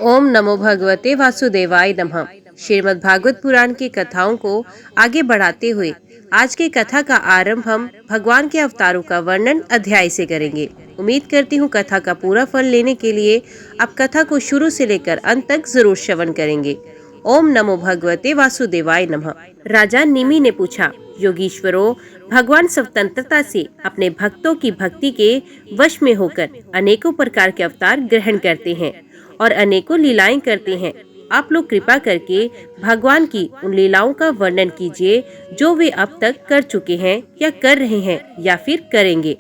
ओम नमो भगवते वासुदेवाय नमः। श्रीमद् भागवत पुराण की कथाओं को आगे बढ़ाते हुए आज की कथा का आरंभ हम भगवान के अवतारों का वर्णन अध्याय से करेंगे। उम्मीद करती हूँ कथा का पूरा फल लेने के लिए आप कथा को शुरू से लेकर अंत तक जरूर श्रवण करेंगे। ओम नमो भगवते वासुदेवाय नमः। राजा निमि ने पूछा, योगीश्वरों, भगवान स्वतंत्रता से अपने भक्तों की भक्ति के वश में होकर अनेकों प्रकार के अवतार ग्रहण करते हैं और अनेकों लीलाएं करते हैं। आप लोग कृपा करके भगवान की उन लीलाओं का वर्णन कीजिए जो वे अब तक कर चुके हैं या कर रहे हैं या फिर करेंगे।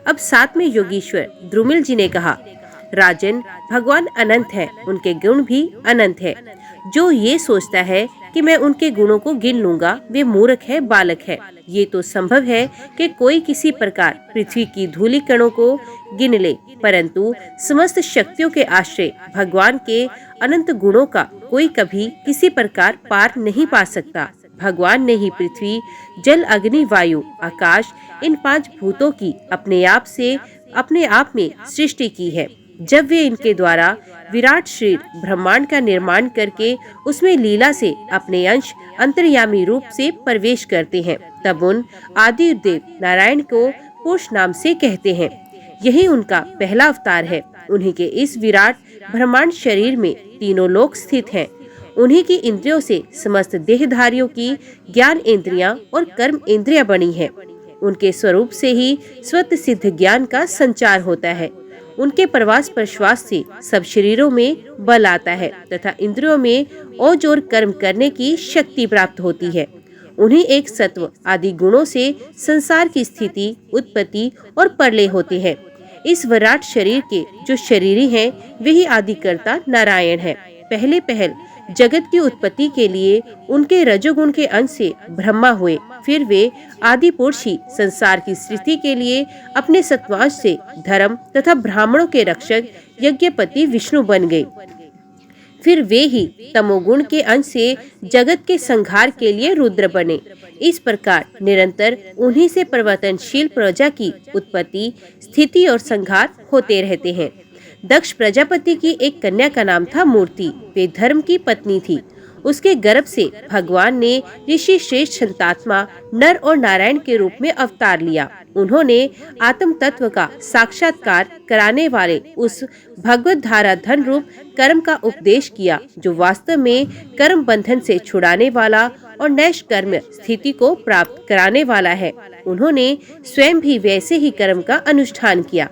अब साथ में योगीश्वर द्रुमिल जी ने कहा, राजन, भगवान अनंत है, उनके गुण भी अनंत है। जो ये सोचता है कि मैं उनके गुणों को गिन लूंगा, वे मूर्ख है, बालक है। ये तो संभव है कि कोई किसी प्रकार पृथ्वी की धूलि कणों को गिन ले, परंतु समस्त शक्तियों के आश्रय भगवान के अनंत गुणों का कोई कभी किसी प्रकार पार नहीं पा सकता। भगवान ने ही पृथ्वी, जल, अग्नि, वायु, आकाश, इन 5 भूतों की अपने आप में सृष्टि की है। जब वे इनके द्वारा विराट शरीर ब्रह्मांड का निर्माण करके उसमें लीला से अपने अंश अंतर्यामी रूप से प्रवेश करते हैं, तब उन आदि देव नारायण को पुरुष नाम से कहते हैं। यही उनका पहला अवतार है। उन्हीं के इस विराट ब्रह्मांड शरीर में तीनों लोक स्थित हैं। उन्हीं की इंद्रियों से समस्त देहधारियों की ज्ञान इंद्रियां और कर्म इंद्रियां बनी है। उनके स्वरूप से ही स्वतः सिद्ध ज्ञान का संचार होता है। उनके प्रवास प्रश्वास से सब शरीरों में बल आता है तथा इंद्रियों में ओज और कर्म करने की शक्ति प्राप्त होती है। उन्हीं एक सत्व आदि गुणों से संसार की स्थिति, उत्पत्ति और प्रलय होते हैं। इस विराट शरीर के जो शरीरी हैं, वही आदिकर्ता नारायण है। पहल जगत की उत्पत्ति के लिए उनके रजोगुण के अंश से ब्रह्मा हुए। फिर वे आदि पुरुष ही संसार की सृष्टि के लिए अपने सत्वांश से धर्म तथा ब्राह्मणों के रक्षक यज्ञपति विष्णु बन गए। फिर वे ही तमोगुण के अंश से जगत के संहार के लिए रुद्र बने। इस प्रकार निरंतर उन्हीं से परिवर्तनशील प्रजा की उत्पत्ति, स्थिति और संहार होते रहते हैं। दक्ष प्रजापति की एक कन्या का नाम था मूर्ति। वे धर्म की पत्नी थी। उसके गर्भ से भगवान ने ऋषि श्रेष्ठ संतात्मा नर और नारायण के रूप में अवतार लिया। उन्होंने आत्म तत्व का साक्षात्कार कराने वाले उस भगवत धारा धन रूप कर्म का उपदेश किया, जो वास्तव में कर्म बंधन से छुड़ाने वाला और नैष्कर्म्य स्थिति को प्राप्त कराने वाला है। उन्होंने स्वयं भी वैसे ही कर्म का अनुष्ठान किया।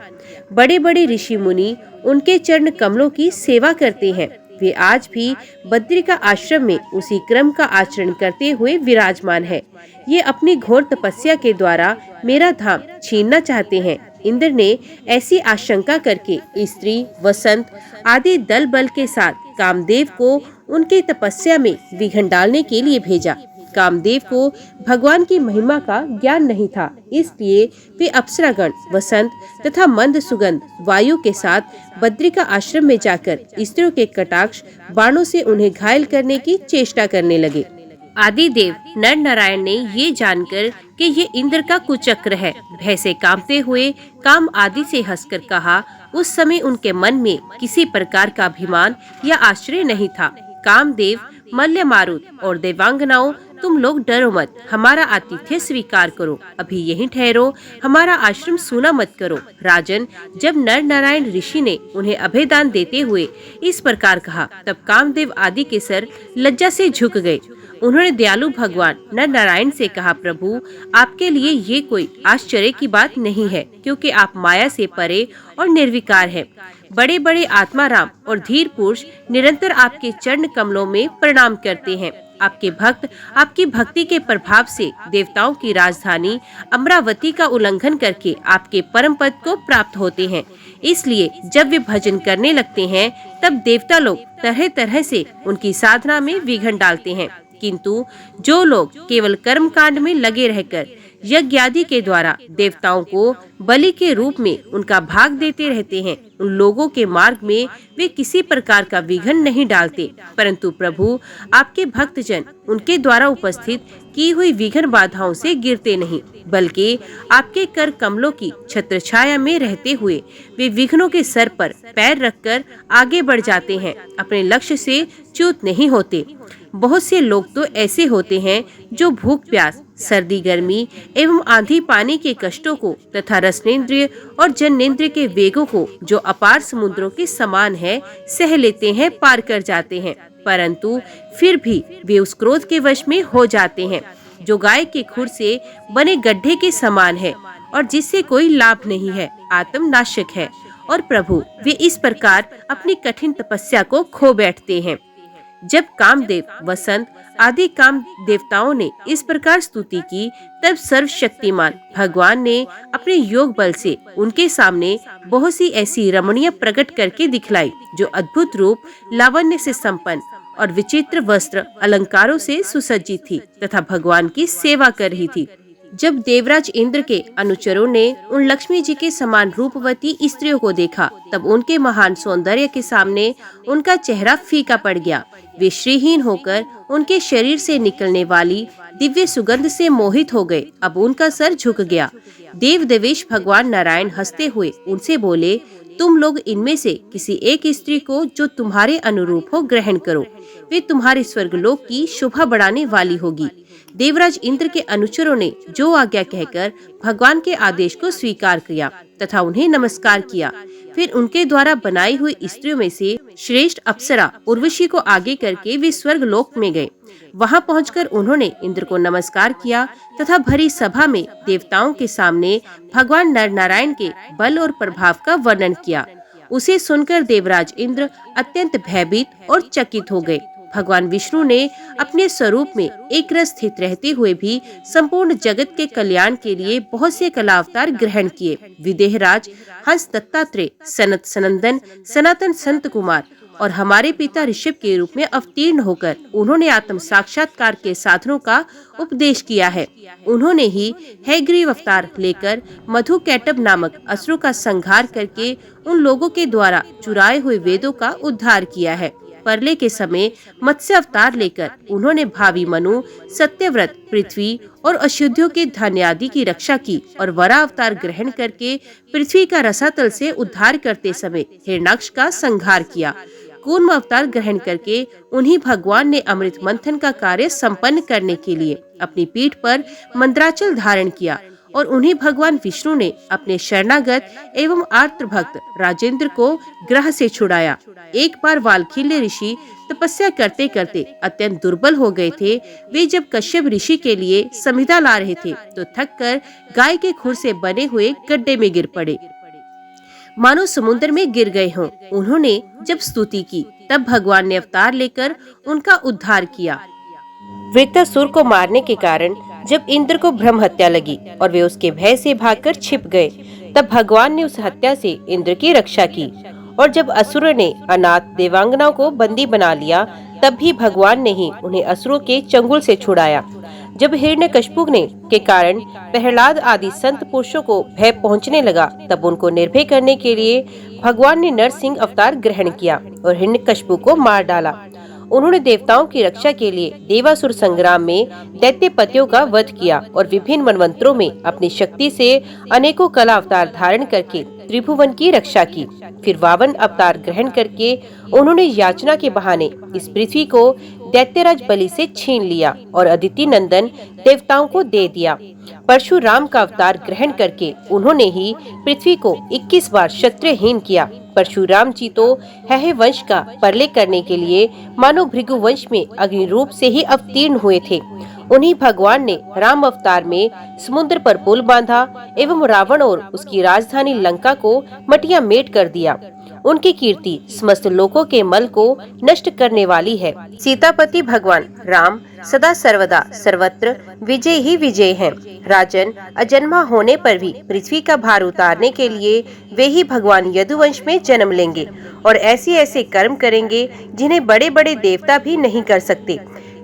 बड़े बड़े ऋषि मुनि उनके चरण कमलों की सेवा करते हैं। वे आज भी बद्री का आश्रम में उसी क्रम का आचरण करते हुए विराजमान है। ये अपनी घोर तपस्या के द्वारा मेरा धाम छीनना चाहते हैं। इंद्र ने ऐसी आशंका करके स्त्री, वसंत आदि दल बल के साथ कामदेव को उनकी तपस्या में विघ्न डालने के लिए भेजा। कामदेव को भगवान की महिमा का ज्ञान नहीं था, इसलिए वे अप्सरागण, वसंत तथा मंद सुगंध वायु के साथ बद्री का आश्रम में जाकर स्त्रियों के कटाक्ष बाणों से उन्हें घायल करने की चेष्टा करने लगे। आदिदेव नर नारायण ने ये जानकर कि ये इंद्र का कुचक्र है, भय से कांपते हुए काम आदि से हंसकर कहा। उस समय उनके मन में किसी प्रकार का अभिमान या आश्रय नहीं था। कामदेव, मल्ल, मारुत और देवांगनाओं, तुम लोग डरो मत, हमारा आतिथ्य स्वीकार करो, अभी यहीं ठहरो, हमारा आश्रम सूना मत करो। राजन, जब नर नारायण ऋषि ने उन्हें अभयदान देते हुए इस प्रकार कहा, तब कामदेव आदि के सर लज्जा से झुक गए। उन्होंने दयालु भगवान नर नारायण से कहा, प्रभु, आपके लिए ये कोई आश्चर्य की बात नहीं है, क्योंकि आप माया से परे और निर्विकार हैं। बड़े बड़े आत्माराम और धीर पुरुष निरंतर आपके चरण कमलों में प्रणाम करते हैं। आपके भक्त आपकी भक्ति के प्रभाव से देवताओं की राजधानी अमरावती का उल्लंघन करके आपके परम पद को प्राप्त होते हैं। इसलिए जब वे भजन करने लगते हैं, तब देवता लोग तरह तरह से उनकी साधना में विघ्न डालते हैं। किंतु जो लोग केवल कर्म कांड में लगे रहकर यज्ञ आदि के द्वारा देवताओं को बलि के रूप में उनका भाग देते रहते हैं। उन लोगों के मार्ग में वे किसी प्रकार का विघ्न नहीं डालते, परंतु प्रभु आपके भक्तजन उनके द्वारा उपस्थित की हुई विघ्न बाधाओं से गिरते नहीं, बल्कि आपके कर कमलों की छत्र छाया में रहते हुए वे विघ्नों के सर पर पैर रखकर आगे बढ़ जाते हैं, अपने लक्ष्य से च्युत नहीं होते। बहुत से लोग तो ऐसे होते हैं जो भूख प्यास, सर्दी गर्मी एवं आंधी पानी के कष्टों को तथा रसनेंद्रिय और जननेंद्रिय के वेगों को जो अपार समुद्रों के समान है सह लेते हैं, पार कर जाते हैं, परंतु फिर भी वे उस क्रोध के वश में हो जाते हैं जो गाय के खुर से बने गड्ढे के समान है और जिससे कोई लाभ नहीं है, आत्मनाशक है। और प्रभु वे इस प्रकार अपनी कठिन तपस्या को खो बैठते हैं। जब कामदेव, वसंत आदि काम देवताओं ने इस प्रकार स्तुति की, तब सर्वशक्तिमान भगवान ने अपने योग बल से उनके सामने बहुत सी ऐसी रमणीय प्रकट करके दिखलाई जो अद्भुत रूप, लावण्य से संपन्न और विचित्र वस्त्र अलंकारों से सुसज्जित थी तथा भगवान की सेवा कर रही थी। जब देवराज इंद्र के अनुचरों ने उन लक्ष्मी जी के समान रूपवती स्त्रियों को देखा, तब उनके महान सौंदर्य के सामने उनका चेहरा फीका पड़ गया। वे श्रीहीन होकर उनके शरीर से निकलने वाली दिव्य सुगंध से मोहित हो गए। अब उनका सर झुक गया। देव देवेश भगवान नारायण हंसते हुए उनसे बोले, तुम लोग इनमें से किसी एक स्त्री को जो तुम्हारे अनुरूप हो ग्रहण करो, वे तुम्हारे स्वर्गलोक की शोभा बढ़ाने वाली होगी। देवराज इंद्र के अनुचरों ने जो आज्ञा कहकर भगवान के आदेश को स्वीकार किया तथा उन्हें नमस्कार किया। फिर उनके द्वारा बनाई हुई स्त्रियों में से श्रेष्ठ अप्सरा उर्वशी को आगे करके वे स्वर्गलोक में गए। वहां पहुंचकर उन्होंने इंद्र को नमस्कार किया तथा भरी सभा में देवताओं के सामने भगवान नर नारायण के बल और प्रभाव का वर्णन किया। उसे सुनकर देवराज इंद्र अत्यंत भयभीत और चकित हो गए। भगवान विष्णु ने अपने स्वरूप में एक रस स्थित रहते हुए भी संपूर्ण जगत के कल्याण के लिए बहुत से कलावतार ग्रहण किए। विदेहराज, हंस दत्तात्रेय, सनत सनंदन, सनातन संत कुमार और हमारे पिता ऋषभ के रूप में अवतीर्ण होकर उन्होंने आत्म साक्षात्कार के साधनों का उपदेश किया है। उन्होंने ही हैग्रीव अवतार लेकर मधु कैटब नामक असुर का संहार करके उन लोगों के द्वारा चुराए हुए वेदों का उद्धार किया है। प्रलय के समय मत्स्य अवतार लेकर उन्होंने भावी मनु, सत्यव्रत, पृथ्वी और अशुद्धियों के धन्य आदि की रक्षा की और वरा अवतार ग्रहण करके पृथ्वी का रसातल से उद्धार करते समय हिरण्याक्ष का संहार किया। कूर्म अवतार ग्रहण करके उन्हीं भगवान ने अमृत मंथन का कार्य संपन्न करने के लिए अपनी पीठ पर मंद्राचल धारण किया और उन्हीं भगवान विष्णु ने अपने शरणागत एवं आर्त भक्त राजेंद्र को ग्रह से छुड़ाया। एक बार वाल्खील्य ऋषि तपस्या करते करते अत्यंत दुर्बल हो गए थे। वे जब कश्यप ऋषि के लिए समिधा ला रहे थे तो थककर गाय के खुर से बने हुए गड्ढे में गिर पड़े, मानो समुद्र में गिर गए हों। उन्होंने जब स्तुति की तब भगवान ने अवतार लेकर उनका उद्धार किया। वृत्तासुर को मारने के कारण जब इंद्र को ब्रह्म हत्या लगी और वे उसके भय से भागकर छिप गए, तब भगवान ने उस हत्या से इंद्र की रक्षा की। और जब असुर ने अनाथ देवांगनाओं को बंदी बना लिया, तब भी भगवान ने ही उन्हें असुरों के चंगुल से छुड़ाया। जब हिरण्यकशिपु ने के कारण प्रहलाद आदि संत पुरुषों को भय पहुंचने लगा, तब उनको निर्भय करने के लिए भगवान ने नरसिंह अवतार ग्रहण किया और हिरण्यकशिपु को मार डाला। उन्होंने देवताओं की रक्षा के लिए देवासुर संग्राम में दैत्यपतियों का वध किया और विभिन्न मनवंतरों में अपनी शक्ति से अनेकों कला अवतार धारण करके त्रिभुवन की रक्षा की। फिर वामन अवतार ग्रहण करके उन्होंने याचना के बहाने इस पृथ्वी को दैत्यराज बलि से छीन लिया और अदिति नंदन देवताओं को दे दिया। परशुराम का अवतार ग्रहण करके उन्होंने ही पृथ्वी को 21 बार क्षत्रियहीन किया। परशुराम जी तो है वंश का प्रलय करने के लिए मानो भृगु वंश में अग्नि रूप से ही अवतीर्ण हुए थे। उन्हीं भगवान ने राम अवतार में समुद्र पर पुल बांधा एवं रावण और उसकी राजधानी लंका को मटिया मेट कर दिया। उनकी कीर्ति समस्त लोकों के मल को नष्ट करने वाली है। सीतापति भगवान राम सदा सर्वदा सर्वत्र विजय ही विजय हैं। राजन, अजन्मा होने पर भी पृथ्वी का भार उतारने के लिए वे ही भगवान यदुवंश में जन्म लेंगे और ऐसे ऐसे कर्म करेंगे जिन्हें बड़े बड़े देवता भी नहीं कर सकते।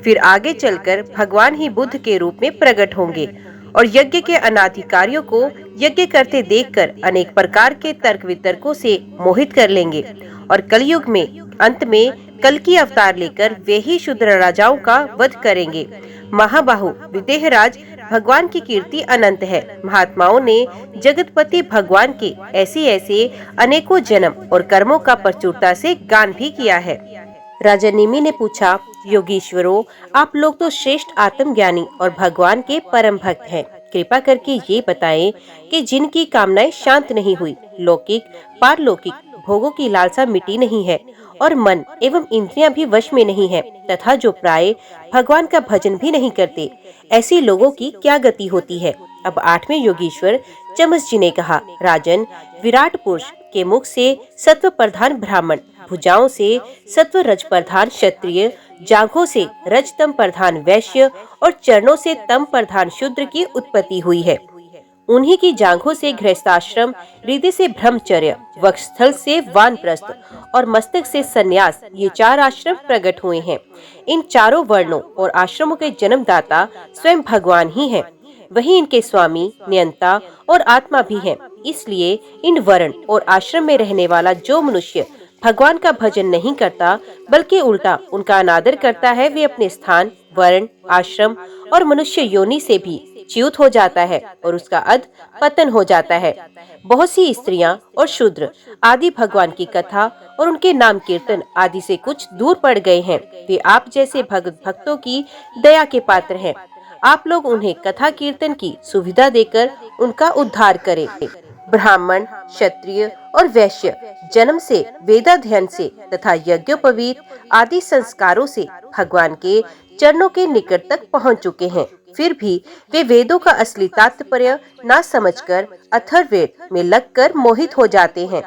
फिर आगे चलकर भगवान ही बुद्ध के रूप में प्रकट होंगे। और यज्ञ के अनाधिकारियों को यज्ञ करते देखकर अनेक प्रकार के तर्क वितर्कों से मोहित कर लेंगे और कलयुग में अंत में कल की अवतार लेकर वे ही शूद्र राजाओं का वध करेंगे। महाबाहु विदेहराज, भगवान की कीर्ति अनंत है। महात्माओं ने जगतपति भगवान के ऐसे ऐसे अनेकों जन्म और कर्मों का प्रचुरता से गान भी किया है। राजा निमि ने पूछा, योगीश्वरों, आप लोग तो श्रेष्ठ आत्मज्ञानी और भगवान के परम भक्त हैं। कृपा करके ये बताएं कि जिनकी कामनाएं शांत नहीं हुई, लौकिक पारलौकिक भोगों की लालसा मिटी नहीं है और मन एवं इंद्रियां भी वश में नहीं है, तथा जो प्राय भगवान का भजन भी नहीं करते, ऐसे लोगों की क्या गति होती है। अब 8वें योगीश्वर चमस जी ने कहा, राजन, विराट पुरुष के मुख से सत्व प्रधान ब्राह्मण, भुजाओं से सत्व रज प्रधान क्षत्रिय, जांघों से रज तम प्रधान वैश्य और चरणों से तम प्रधान शूद्र की उत्पत्ति हुई है। उन्हीं की जांघों से गृहस्थाश्रम, हृदय से ब्रह्मचर्य, वक्षस्थल से वानप्रस्थ और मस्तक से सन्यास, ये 4 आश्रम प्रकट हुए हैं। इन चारों वर्णों और आश्रमों के जन्मदाता स्वयं भगवान ही हैं। वही इनके स्वामी, नियंता और आत्मा भी हैं। इसलिए इन वर्ण और आश्रम में रहने वाला जो मनुष्य भगवान का भजन नहीं करता बल्कि उल्टा उनका अनादर करता है, वे अपने स्थान, वर्ण, आश्रम और मनुष्य योनि से भी च्युत हो जाता है और उसका अध पतन हो जाता है। बहुत सी स्त्रियां और शूद्र आदि भगवान की कथा और उनके नाम कीर्तन आदि से कुछ दूर पड़ गए हैं। वे आप जैसे भगत भक्तों की दया के पात्र हैं। आप लोग उन्हें कथा कीर्तन की सुविधा देकर उनका उद्धार करें। ब्राह्मण, क्षत्रिय और वैश्य जन्म से, वेदाध्ययन से तथा यज्ञोपवीत आदि संस्कारों से भगवान के चरणों के निकट तक पहुंच चुके हैं। फिर भी वे वेदों का असली तात्पर्य न समझकर अथर्ववेद में लगकर मोहित हो जाते हैं।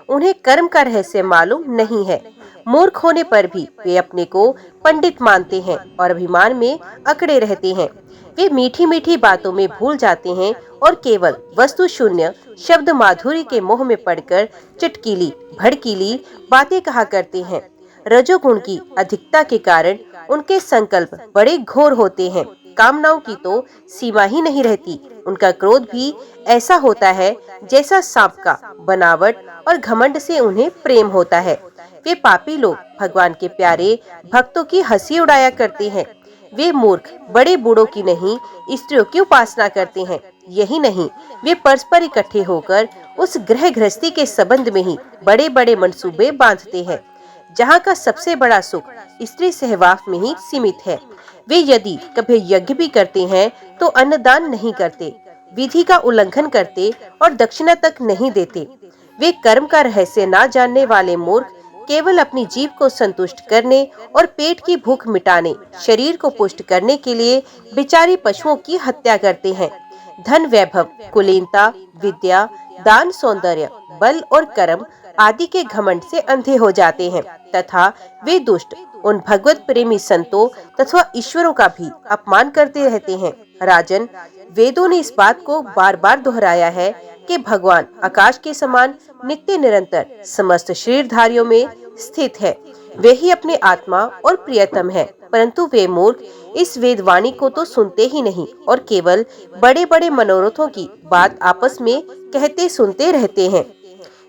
उन्हें कर्म का रहस्य मालूम नहीं है। मूर्ख होने पर भी वे अपने को पंडित मानते हैं और अभिमान में अकड़े रहते हैं। वे मीठी मीठी बातों में भूल जाते हैं और केवल वस्तु शून्य शब्द माधुरी के मोह में पड़कर चटकीली भड़कीली बातें कहा करते हैं। रजोगुण की अधिकता के कारण उनके संकल्प बड़े घोर होते हैं। कामनाओं की तो सीमा ही नहीं रहती। उनका क्रोध भी ऐसा होता है जैसा सांप का, बनावट और घमंड से उन्हें प्रेम होता है। वे पापी लोग भगवान के प्यारे भक्तों की हंसी उड़ाया करते हैं। वे मूर्ख बड़े बूढ़ों की नहीं, स्त्रियों की उपासना करते हैं। यही नहीं, वे परस्पर इकट्ठे होकर उस गृह गृहस्थी के संबंध में ही बड़े बड़े मंसूबे बांधते हैं, जहाँ का सबसे बड़ा सुख स्त्री सहवास में ही सीमित है। वे यदि कभी यज्ञ भी करते हैं तो अन्नदान नहीं करते, विधि का उल्लंघन करते और दक्षिणा तक नहीं देते। वे कर्म का रहस्य ना जानने वाले मूर्ख केवल अपनी जीव को संतुष्ट करने और पेट की भूख मिटाने, शरीर को पुष्ट करने के लिए बेचारी पशुओं की हत्या करते हैं। धन, वैभव, कुलीनता, विद्या, दान, सौंदर्य, बल और कर्म आदि के घमंड से अंधे हो जाते हैं तथा वे दुष्ट उन भगवत प्रेमी संतों तथा ईश्वरों का भी अपमान करते रहते हैं। राजन, वेदों ने इस बात को बार बार दोहराया है कि भगवान आकाश के समान नित्य निरंतर समस्त शरीरधारियों में स्थित है। वे ही अपने आत्मा और प्रियतम है, परंतु वे मूर्ख इस वेद वाणी को तो सुनते ही नहीं और केवल बड़े बड़े मनोरथों की बात आपस में कहते सुनते रहते हैं।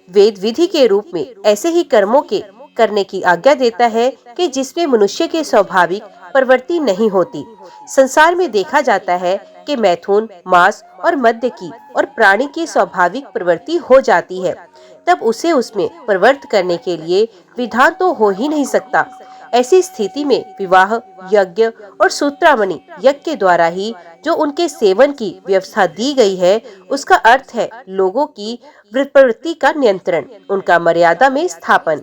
वेद विधि के रूप में ऐसे ही कर्मों के करने की आज्ञा देता है कि जिसमें मनुष्य के स्वाभाविक प्रवृत्ति नहीं होती। संसार में देखा जाता है कि मैथुन, मांस और मद्य की और प्राणी की स्वाभाविक प्रवृत्ति हो जाती है, तब उसे उसमें प्रवृत्त करने के लिए विधान तो हो ही नहीं सकता। ऐसी स्थिति में विवाह, यज्ञ और सूत्रामणि यज्ञ के द्वारा ही जो उनके सेवन की व्यवस्था दी गई है, उसका अर्थ है लोगों की प्रवृत्ति का नियंत्रण, उनका मर्यादा में स्थापन।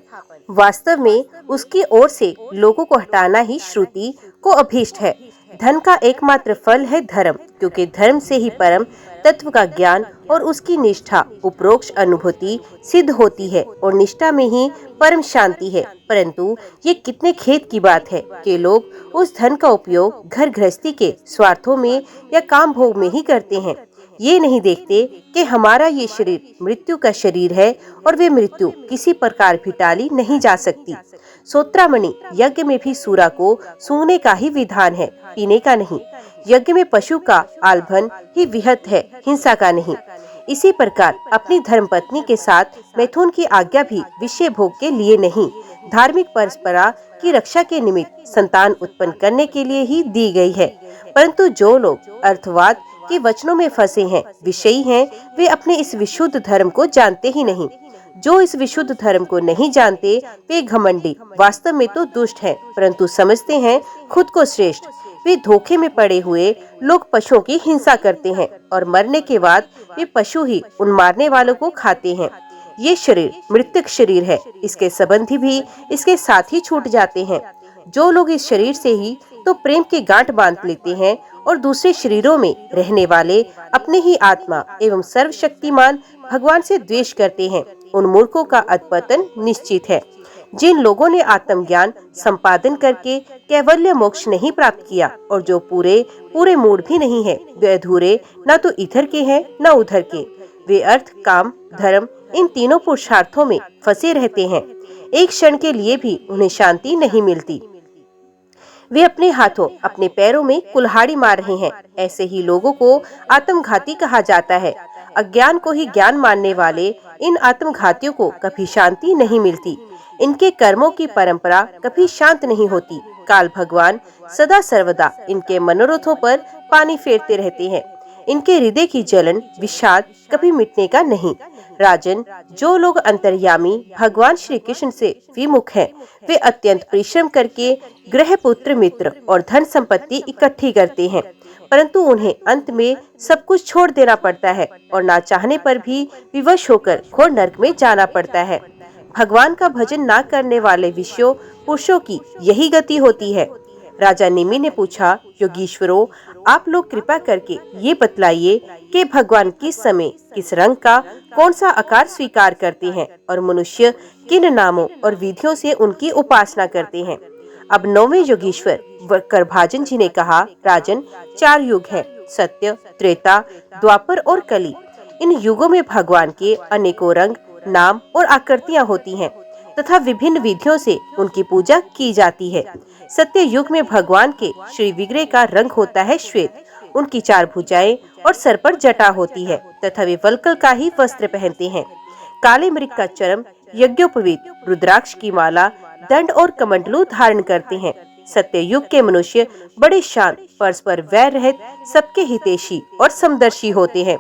वास्तव में उसकी ओर से लोगों को हटाना ही श्रुति को अभीष्ट है। धन का एकमात्र फल है धर्म, क्योंकि धर्म से ही परम तत्व का ज्ञान और उसकी निष्ठा उपरोक्त अनुभूति सिद्ध होती है और निष्ठा में ही परम शांति है। परंतु ये कितने खेद की बात है कि लोग उस धन का उपयोग घर गृहस्थी के स्वार्थों में या काम भोग में ही करते हैं। ये नहीं देखते कि हमारा ये शरीर मृत्यु का शरीर है और वे मृत्यु किसी प्रकार भी टाली नहीं जा सकती। सूत्रामणि यज्ञ में भी सूरा को सूंघने का ही विधान है, पीने का नहीं। यज्ञ में पशु का आलभन ही विहित है, हिंसा का नहीं। इसी प्रकार अपनी धर्मपत्नी के साथ मैथुन की आज्ञा भी विषय भोग के लिए नहीं, धार्मिक परंपरा की रक्षा के निमित्त संतान उत्पन्न करने के लिए ही दी गई है। परंतु जो लोग अर्थवाद के वचनों में फंसे हैं, विषयी हैं, वे अपने इस विशुद्ध धर्म को जानते ही नहीं। जो इस विशुद्ध धर्म को नहीं जानते वे घमंडी, वास्तव में तो दुष्ट हैं, परंतु समझते हैं खुद को श्रेष्ठ। वे धोखे में पड़े हुए लोग पशुओं की हिंसा करते हैं और मरने के बाद वे पशु ही उन मारने वालों को खाते हैं। ये शरीर मृतक शरीर है, इसके संबंधी भी इसके साथ ही छूट जाते हैं। जो लोग इस शरीर से ही तो प्रेम की गांठ बांध लेते हैं और दूसरे शरीरों में रहने वाले अपने ही आत्मा एवं सर्वशक्तिमान भगवान से द्वेष करते हैं, उन मूर्खों का अधपतन निश्चित है। जिन लोगों ने आत्मज्ञान संपादन करके कैवल्य मोक्ष नहीं प्राप्त किया और जो पूरे मूड भी नहीं है, वे अधूरे न तो इधर के हैं न उधर के। वे अर्थ, काम, धर्म इन तीनों पुरुषार्थों में फंसे रहते हैं। एक क्षण के लिए भी उन्हें शांति नहीं मिलती। वे अपने हाथों अपने पैरों में कुल्हाड़ी मार रहे हैं। ऐसे ही लोगों को आत्मघाती कहा जाता है। अज्ञान को ही ज्ञान मानने वाले इन आत्मघातियों को कभी शांति नहीं मिलती। इनके कर्मों की परंपरा कभी शांत नहीं होती। काल भगवान सदा सर्वदा इनके मनोरथों पर पानी फेरते रहते हैं। इनके हृदय की जलन विषाद कभी मिटने का नहीं। राजन, जो लोग अंतर्यामी भगवान श्री कृष्ण से विमुख हैं, वे अत्यंत परिश्रम करके गृह, पुत्र, मित्र और धन संपत्ति इकट्ठी करते हैं, परंतु उन्हें अंत में सब कुछ छोड़ देना पड़ता है और ना चाहने पर भी विवश होकर घोर नरक में जाना पड़ता है। भगवान का भजन ना करने वाले विषयों पुरुषों की यही गति होती है। राजा निमि ने पूछा, योगीश्वरों, आप लोग कृपा करके ये बतलाइए कि भगवान किस समय किस रंग का कौन सा आकार स्वीकार करते हैं और मनुष्य किन नामों और विधियों से उनकी उपासना करते हैं। अब 9वें योगीश्वर करभाजन जी ने कहा, राजन, 4 युग है, सत्य, त्रेता, द्वापर और कली। इन युगों में भगवान के अनेकों रंग, नाम और आकृतियां होती हैं तथा विभिन्न विधियों से उनकी पूजा की जाती है। सत्य युग में भगवान के श्री विग्रह का रंग होता है श्वेत, उनकी 4 भुजाएं और सर पर जटा होती है तथा वे वल्कल का ही वस्त्र पहनते हैं। काले मृग का चर्म, यज्ञोपवीत, रुद्राक्ष की माला, दंड और कमंडलू धारण करते हैं। सत्य युग के मनुष्य बड़े शांत, परस्पर वैर रहित, सबके हितैषी और समदर्शी होते हैं।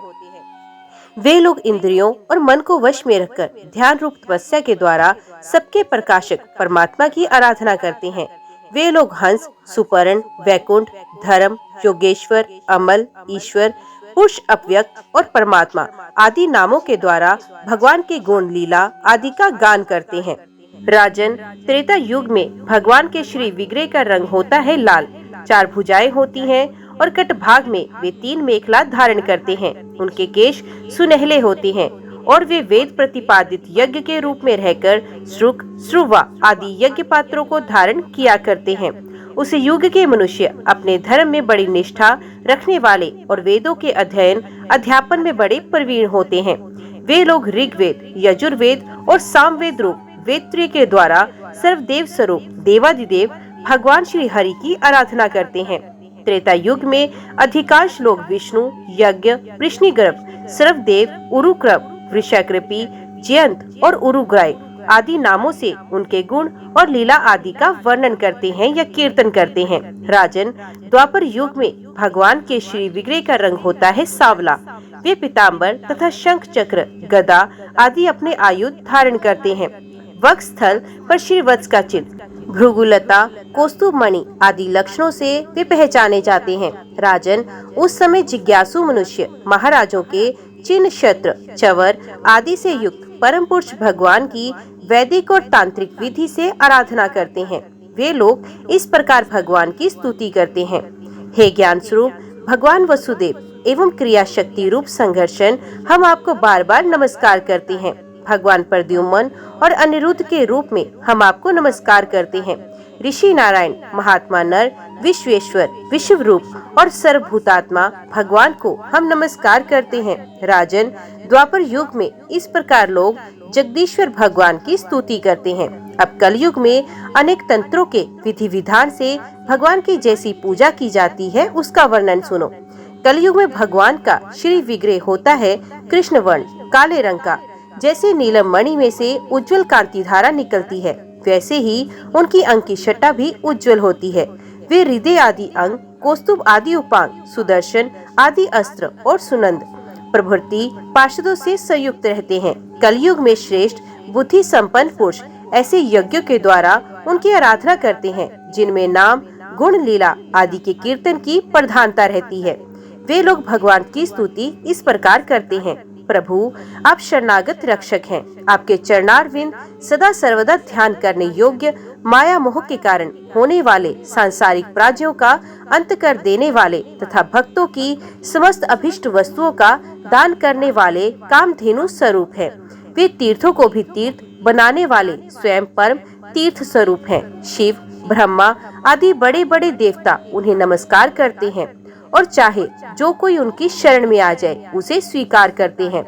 वे लोग इंद्रियों और मन को वश में रखकर ध्यान रूप तपस्या के द्वारा सबके प्रकाशक परमात्मा की आराधना करते हैं। वे लोग हंस, सुपर्ण, वैकुंठ, धर्म, योगेश्वर, अमल, ईश्वर, पुरुष, अव्यक्त और परमात्मा आदि नामों के द्वारा भगवान के गुण, लीला आदि का गान करते हैं। राजन, त्रेता युग में भगवान के श्री विग्रह का रंग होता है लाल, 4 भुजाएं होती हैं और कट भाग में वे 3 मेखला धारण करते हैं। उनके केश सुनहले होते हैं और वे वेद प्रतिपादित यज्ञ के रूप में रहकर श्रुक, श्रुवा आदि यज्ञ पात्रों को धारण किया करते हैं। उस युग के मनुष्य अपने धर्म में बड़ी निष्ठा रखने वाले और वेदों के अध्ययन अध्यापन में बड़े प्रवीण होते हैं। वे लोग ऋग्वेद, यजुर्वेद और सामवेद रूप वेदत्रय के द्वारा सर्वदेव स्वरूप देवादिदेव भगवान श्री हरि की आराधना करते हैं। त्रेता युग में अधिकांश लोग विष्णु, यज्ञ, वृष्णिगर्भ, सर्वदेव, उरुक्रम, वृषाकृपी, जयंत और उरुग्राय आदि नामों से उनके गुण और लीला आदि का वर्णन करते हैं या कीर्तन करते हैं। राजन, द्वापर युग में भगवान के श्री विग्रह का रंग होता है सांवला। वे पीताम्बर तथा शंख, चक्र, गदा आदि अपने आयुध धारण करते हैं। वक्ष स्थल पर श्री वत्स का चिन्ह, भृगुलता, कौस्तुभ मणि आदि लक्षणों से वे पहचाने जाते हैं। राजन, उस समय जिज्ञासु मनुष्य महाराजों के चिन्ह, छत्र, चवर आदि से युक्त परम पुरुष भगवान की वैदिक और तांत्रिक विधि से आराधना करते हैं। वे लोग इस प्रकार भगवान की स्तुति करते हैं, हे ज्ञान स्वरूप भगवान वसुदेव एवं क्रिया शक्ति रूप संघर्षण, हम आपको बार बार नमस्कार करते हैं। भगवान प्रद्युम्न और अनिरुद्ध के रूप में हम आपको नमस्कार करते हैं। ऋषि नारायण, महात्मा नर, विश्वेश्वर, विश्व रूप और सर्वभूतात्मा भगवान को हम नमस्कार करते हैं। राजन, द्वापर युग में इस प्रकार लोग जगदीश्वर भगवान की स्तुति करते हैं। अब कलयुग में अनेक तंत्रों के विधि विधान से भगवान की जैसी पूजा की जाती है, उसका वर्णन सुनो। कलयुग में भगवान का श्री विग्रह होता है कृष्ण वर्ण काले रंग का। जैसे नीलम मणि में से उज्जवल कांति धारा निकलती है, वैसे ही उनकी अंग की छटा भी उज्जवल होती है। वे हृदय आदि अंग, कौस्तुभ आदि उपांग, सुदर्शन आदि अस्त्र और सुनंद प्रभृति पार्षदों से संयुक्त रहते हैं। कलयुग में श्रेष्ठ बुद्धि संपन्न पुरुष ऐसे यज्ञों के द्वारा उनकी आराधना करते हैं, जिनमें नाम गुण लीला आदि के कीर्तन की प्रधानता रहती है। वे लोग भगवान की स्तुति इस प्रकार करते हैं। प्रभु, आप शरणागत रक्षक हैं। आपके चरणारविंद सदा सर्वदा ध्यान करने योग्य, माया मोह के कारण होने वाले सांसारिक प्राज्यों का अंत कर देने वाले तथा भक्तों की समस्त अभिष्ट वस्तुओं का दान करने वाले कामधेनु स्वरूप है। वे तीर्थों को भी तीर्थ बनाने वाले स्वयं परम तीर्थ स्वरूप हैं। शिव, ब्रह्मा आदि बड़े बड़े देवता उन्हें नमस्कार करते हैं और चाहे जो कोई उनकी शरण में आ जाए उसे स्वीकार करते हैं।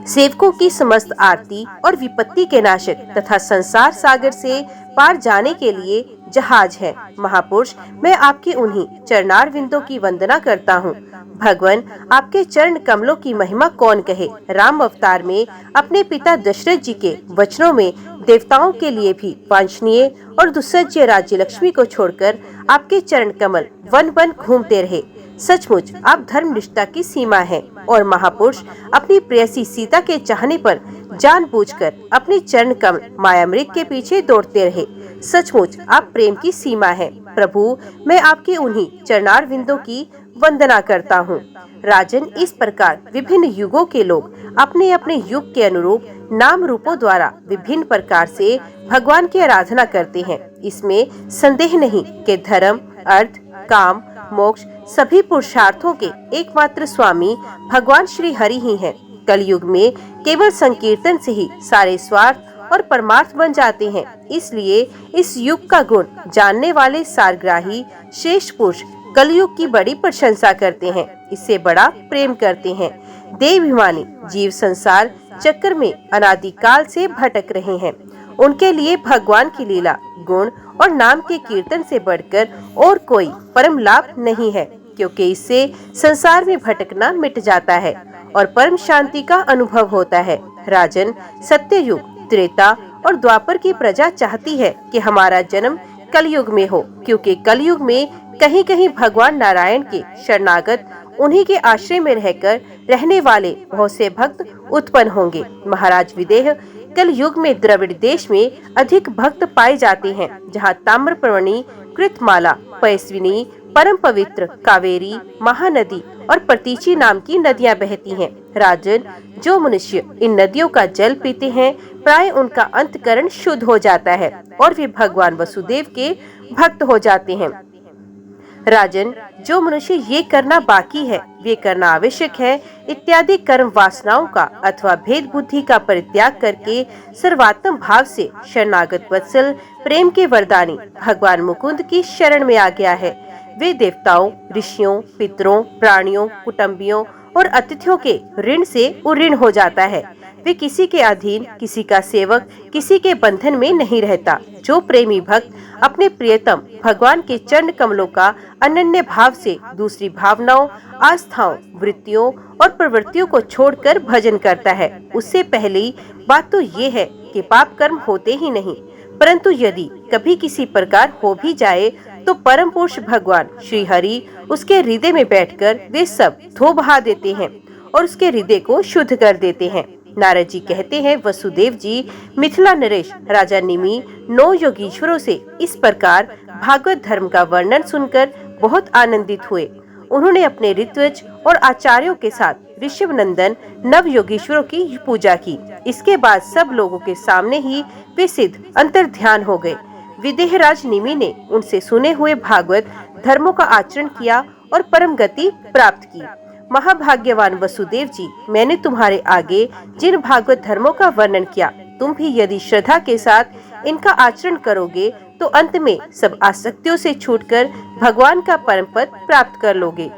सेवकों की समस्त आरती और विपत्ति के नाशक तथा संसार सागर से पार जाने के लिए जहाज है। महापुरुष, मैं आपके उन्हीं चरणारविंदों की वंदना करता हूँ। भगवान, आपके चरण कमलों की महिमा कौन कहे। राम अवतार में अपने पिता दशरथ जी के वचनों में देवताओं के लिए भी वांछनीय और दुस्सह्य राज्य लक्ष्मी को छोड़कर आपके चरण कमल वन वन घूमते रहे। सचमुच आप धर्म निष्ठा की सीमा है और महापुरुष अपनी प्रेयसी सीता के चाहने पर जानबूझकर अपने चरण कमल मायामृग के पीछे दौड़ते रहे। सचमुच आप प्रेम की सीमा है। प्रभु, मैं आपके उन्हीं चरणारविंदों की वंदना करता हूँ। राजन, इस प्रकार विभिन्न युगों के लोग अपने अपने युग के अनुरूप नाम रूपों द्वारा विभिन्न प्रकार से भगवान की आराधना करते हैं। इसमें संदेह नहीं कि धर्म, अर्थ, काम, मोक्ष सभी पुरुषार्थों के एकमात्र स्वामी भगवान श्री हरि ही हैं। कलयुग में केवल संकीर्तन से ही सारे स्वार्थ और परमार्थ बन जाते हैं। इसलिए इस युग का गुण जानने वाले सारग्राही श्रेष्ठ पुरुष कलयुग की बड़ी प्रशंसा करते हैं, इससे बड़ा प्रेम करते हैं। देवाभिमानी जीव संसार चक्कर में अनादिकाल से भटक रहे हैं। उनके लिए भगवान की लीला, गुण और नाम के कीर्तन से बढ़कर और कोई परम लाभ नहीं है, क्योंकि इससे संसार में भटकना मिट जाता है और परम शांति का अनुभव होता है। राजन, सत्ययुग, त्रेता और द्वापर की प्रजा चाहती है कि हमारा जन्म कलयुग में हो, क्योंकि कलयुग में कहीं कहीं भगवान नारायण के शरणागत उन्हीं के आश्रय में रहकर रहने वाले बहुत से भक्त उत्पन्न होंगे। महाराज विदेह, कल युग में द्रविड़ देश में अधिक भक्त पाए जाते हैं, जहाँ ताम्रपर्णी, कृतमाला, पयस्विनी, परम पवित्र कावेरी, महानदी और प्रतीची नाम की नदियाँ बहती हैं। राजन, जो मनुष्य इन नदियों का जल पीते हैं, प्राय उनका अंतकरण शुद्ध हो जाता है और वे भगवान वसुदेव के भक्त हो जाते हैं। राजन, जो मनुष्य ये करना बाकी है, वे करना आवश्यक है इत्यादि कर्म वासनाओं का अथवा भेद बुद्धि का परित्याग करके सर्वात्म भाव से शरणागत वत्सल प्रेम के वरदानी भगवान मुकुंद की शरण में आ गया है, वे देवताओं, ऋषियों, पितरों, प्राणियों, कुटुंबियों और अतिथियों के ऋण से उऋण हो जाता है। वे किसी के अधीन, किसी का सेवक, किसी के बंधन में नहीं रहता। जो प्रेमी भक्त अपने प्रियतम भगवान के चरण कमलों का अनन्य भाव से दूसरी भावनाओं, आस्थाओं, वृत्तियों और प्रवृत्तियों को छोड़कर भजन करता है, उससे पहली बात तो ये है कि पाप कर्म होते ही नहीं, परंतु यदि कभी किसी प्रकार हो भी जाए तो परम पुरुष भगवान श्री हरि उसके हृदय में बैठकर वे सब धो बहा देते हैं और उसके हृदय को शुद्ध कर देते हैं। नारद जी कहते हैं, वसुदेव जी मिथिला नरेश राजा निमि 9 योगीश्वरों से इस प्रकार भागवत धर्म का वर्णन सुनकर बहुत आनंदित हुए। उन्होंने अपने ऋत्विज और आचार्यों के साथ ऋषभ नंदन नव योगीश्वरों की पूजा की। इसके बाद सब लोगों के सामने ही वे सिद्ध अंतर ध्यान हो गए। विदेहराज निमि ने उनसे सुने हुए भागवत धर्मों का आचरण किया और परम गति प्राप्त की। महाभाग्यवान वसुदेव जी, मैंने तुम्हारे आगे जिन भागवत धर्मों का वर्णन किया, तुम भी यदि श्रद्धा के साथ इनका आचरण करोगे तो अंत में सब आसक्तियों से छूटकर भगवान का परम पद प्राप्त कर लोगे।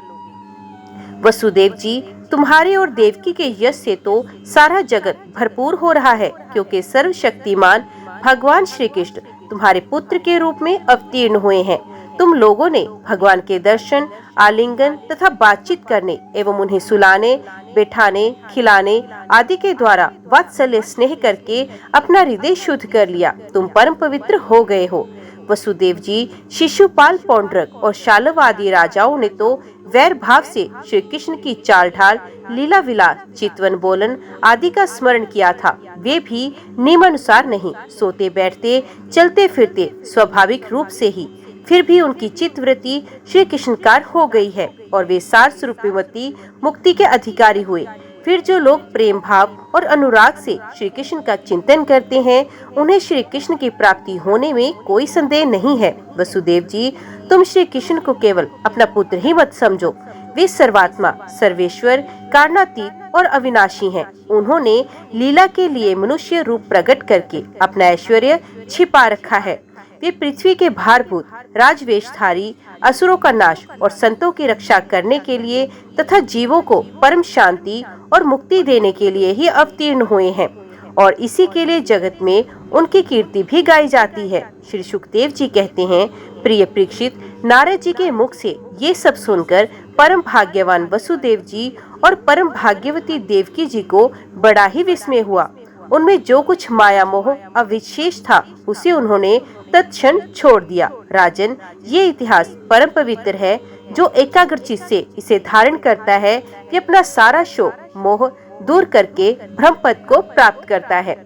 वसुदेव जी, तुम्हारे और देवकी के यश से तो सारा जगत भरपूर हो रहा है, क्योंकि सर्वशक्तिमान भगवान श्री कृष्ण तुम्हारे पुत्र के रूप में अवतीर्ण हुए हैं। तुम लोगों ने भगवान के दर्शन, आलिंगन तथा बातचीत करने एवं उन्हें सुलाने, बैठाने, खिलाने आदि के द्वारा वात्सल्य स्नेह करके अपना हृदय शुद्ध कर लिया। तुम परम पवित्र हो गए हो। वसुदेव जी, शिशुपाल, पौंड्रक और शालव आदि राजाओं ने तो वैर भाव से श्री कृष्ण की चाल ढाल, लीला विलास, चितवन बोलन आदि का स्मरण किया था। वे भी नियमानुसार नहीं, सोते बैठते चलते फिरते स्वाभाविक रूप से ही। फिर भी उनकी चित्तवृत्ति श्री कृष्णकार हो गई है और वे सार स्वरूपवती मुक्ति के अधिकारी हुए। फिर जो लोग प्रेम भाव और अनुराग से श्री कृष्ण का चिंतन करते हैं, उन्हें श्री कृष्ण की प्राप्ति होने में कोई संदेह नहीं है। वसुदेव जी, तुम श्री कृष्ण को केवल अपना पुत्र ही मत समझो। वे सर्वात्मा, सर्वेश्वर, कारणातीत और अविनाशी हैं। उन्होंने लीला के लिए मनुष्य रूप प्रकट करके अपना ऐश्वर्य छिपा रखा है। वे पृथ्वी के भारभूत राजवेशधारी, असुरों का नाश और संतों की रक्षा करने के लिए तथा जीवों को परम शांति और मुक्ति देने के लिए ही अवतीर्ण हुए हैं, और इसी के लिए जगत में उनकी कीर्ति भी गाई जाती है। श्री सुखदेव जी कहते हैं, प्रिय परीक्षित, नारद जी के मुख से ये सब सुनकर परम भाग्यवान वसुदेव जी और परम भाग्यवती देवकी जी को बड़ा ही विस्मय हुआ। उनमें जो कुछ माया मोह अविशेष था, उसे उन्होंने तत्क्षण छोड़ दिया। राजन, ये इतिहास परम पवित्र है। जो एकाग्रचित से इसे धारण करता है, वे अपना सारा शोक मोह दूर करके ब्रह्म पद को प्राप्त करता है।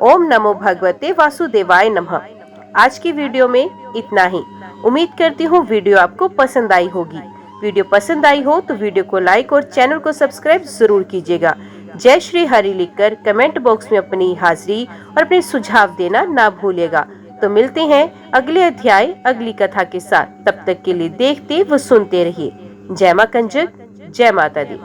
ओम नमो भगवते वासुदेवाय नमः। आज की वीडियो में इतना ही। उम्मीद करती हूँ वीडियो आपको पसंद आई होगी। वीडियो पसंद आई हो तो वीडियो को लाइक और चैनल को सब्सक्राइब जरूर कीजिएगा। जय श्री हरि लिखकर कमेंट बॉक्स में अपनी हाजिरी और अपने सुझाव देना ना भूलिएगा। तो मिलते हैं अगले अध्याय, अगली कथा के साथ। तब तक के लिए देखते व सुनते रहिए। जय मां कंजक, जय माता दी।